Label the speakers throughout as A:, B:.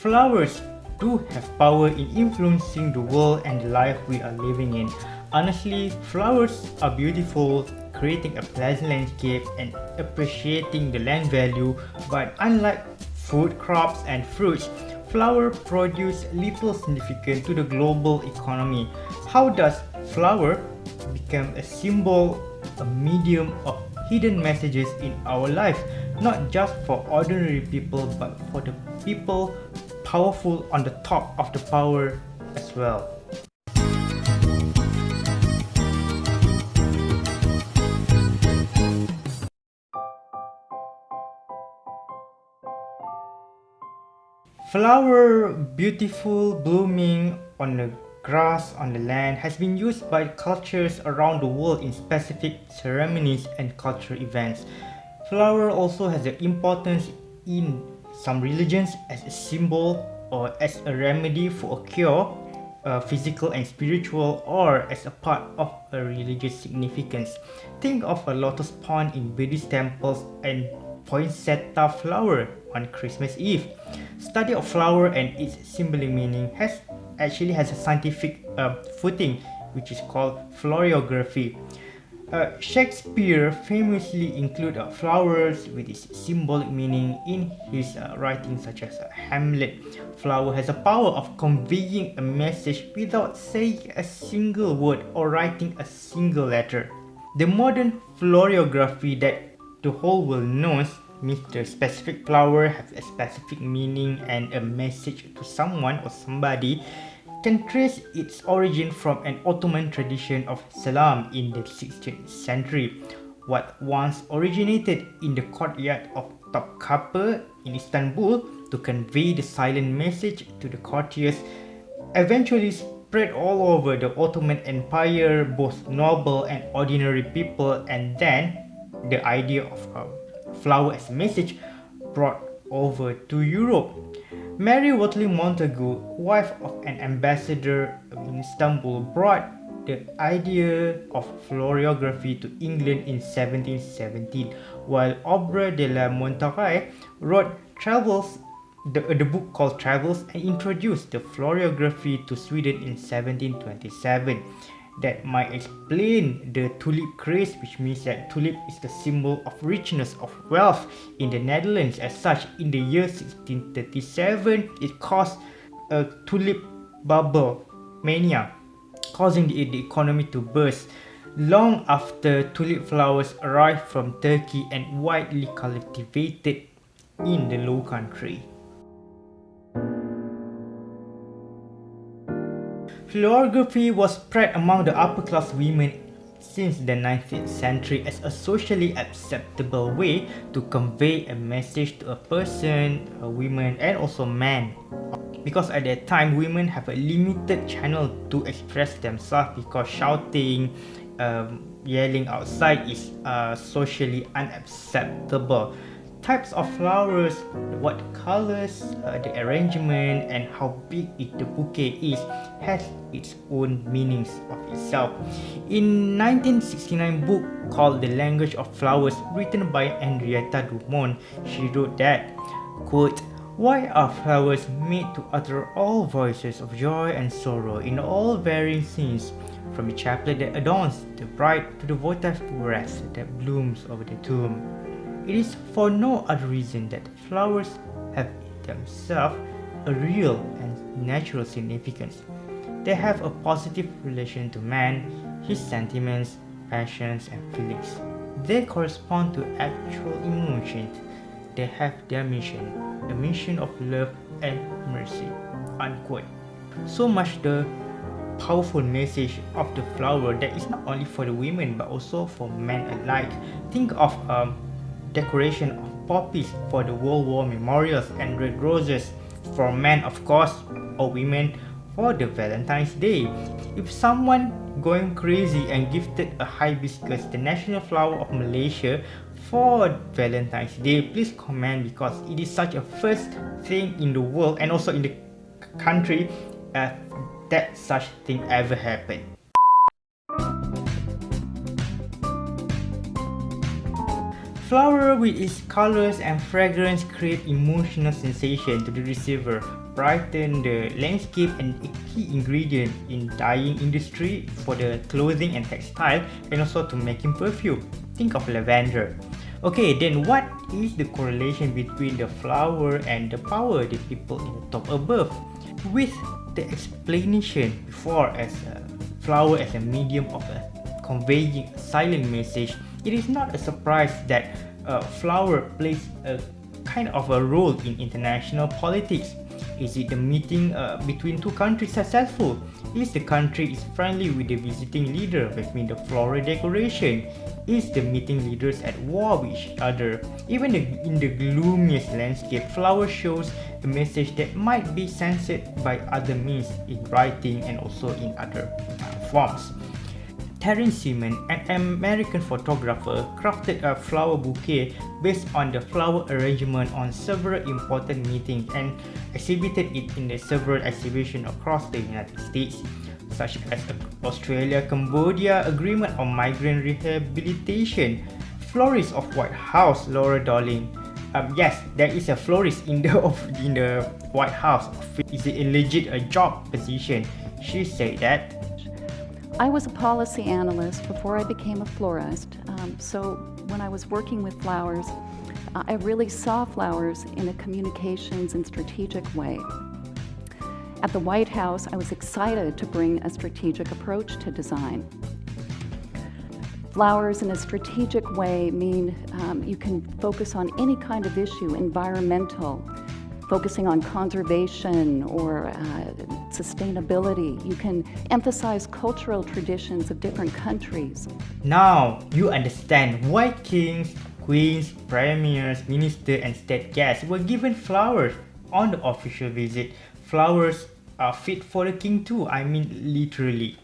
A: Flowers do have power in influencing the world and the life we are living in. Honestly, flowers are beautiful, creating a pleasant landscape and appreciating the land value, but unlike food crops and fruits, flowers produce little significance to the global economy. How does flower become a symbol, a medium of hidden messages in our life, not just for ordinary people but for the people powerful on the top of the power as well? Flower, beautiful, blooming on the grass on the land, has been used by cultures around the world in specific ceremonies and cultural events. Flower also has an importance in some religions as a symbol or as a remedy for a cure, physical and spiritual, or as a part of a religious significance. Think of a lotus pond in Buddhist temples and poinsettia flower on Christmas Eve. Study of flower and its symbolic meaning has a scientific footing, which is called florography. Shakespeare famously included flowers with its symbolic meaning in his writings such as Hamlet. Flower has a power of conveying a message without saying a single word or writing a single letter. The modern florography that the whole world knows means the specific flower has a specific meaning and a message to someone or somebody, can trace its origin from an Ottoman tradition of salam in the 16th century. What once originated in the courtyard of Topkapi in Istanbul to convey the silent message to the courtiers eventually spread all over the Ottoman Empire, both noble and ordinary people, and then the idea of flower as a message brought over to Europe. Mary Watling Montagu, wife of an ambassador in Istanbul, brought the idea of florography to England in 1717, while Aubrey de la Montagne wrote travels, the book called Travels, and introduced the florography to Sweden in 1727. That might explain the tulip craze, which means that tulip is the symbol of richness, of wealth in the Netherlands. As such, in the year 1637, it caused a tulip bubble mania, causing the economy to burst. Long after tulip flowers arrived from Turkey and widely cultivated in the Low Country. Florography was spread among the upper class women since the 19th century as a socially acceptable way to convey a message to a person, a woman, and also man. Because at that time, women have a limited channel to express themselves because shouting, yelling outside is socially unacceptable. Types of flowers, what colors, the arrangement, and how big the bouquet is has its own meanings of itself. In 1969 book called The Language of Flowers, written by Henrietta Dumont, she wrote that, quote, "Why are flowers made to utter all voices of joy and sorrow in all varying scenes, from the chaplet that adorns the bride to the votive wreath that blooms over the tomb? It is for no other reason that flowers have themselves a real and natural significance. They have a positive relation to man, his sentiments, passions, and feelings. They correspond to actual emotions. They have their mission, a mission of love and mercy." Unquote. So much the powerful message of the flower that is not only for the women but also for men alike. Think of decoration of poppies for the World War memorials and red roses for men, of course, or women for the Valentine's Day. If someone going crazy and gifted a hibiscus, the national flower of Malaysia, for Valentine's Day, please comment, because it is such a first thing in the world and also in the country that such thing ever happened. flower with its colors and fragrance create emotional sensation to the receiver, brighten the landscape and a key ingredient in dyeing industry for the clothing and textile and also to making perfume. Think of lavender. Okay, then what is the correlation between the flower and the power the people in the top above? With the explanation before as a flower as a medium of conveying a silent message, it is not a surprise that flower plays a kind of a role in international politics. Is it the meeting between two countries successful? Is the country is friendly with the visiting leader, which means the floral decoration? Is the meeting leaders at war with each other? Even in the gloomiest landscape, flower shows a message that might be censored by other means in writing and also in other forms. Terence Seaman, an American photographer, crafted a flower bouquet based on the flower arrangement on several important meetings and exhibited it in several exhibitions across the United States, such as the Australia-Cambodia Agreement on Migrant Rehabilitation. Florist of White House, Laura Darling. Yes, there is a florist in the White House. Is it a legit job position? She said that.
B: I was a policy analyst before I became a florist, so when I was working with flowers, I really saw flowers in a communications and strategic way. At the White House, I was excited to bring a strategic approach to design. Flowers in a strategic way mean you can focus on any kind of issue, environmental, focusing on conservation or sustainability. You can emphasize cultural traditions of different countries.
A: Now you understand why kings, queens, premiers, ministers and state guests were given flowers on the official visit. Flowers are fit for the king too, I mean literally.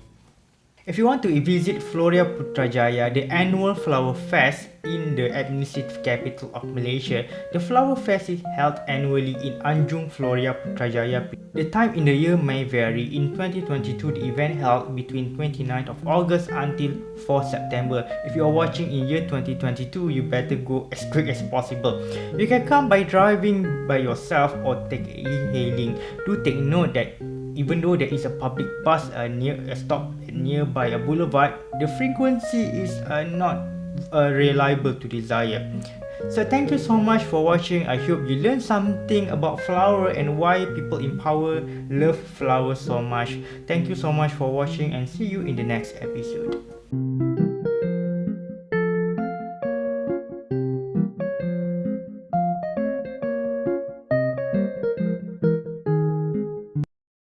A: If you want to visit Floria Putrajaya, the annual flower fest in the administrative capital of Malaysia, the flower fest is held annually in Anjung Floria Putrajaya. The time in the year may vary. In 2022, the event held between 29th of August until 4th September. If you are watching in year 2022, you better go as quick as possible. You can come by driving by yourself or take e-hailing. Do take note that even though there is a public bus near a stop nearby a boulevard, the frequency is not reliable to desire. So thank you so much for watching. I hope you learned something about flower and why people in power love flowers so much. Thank you so much for watching and see you in the next episode.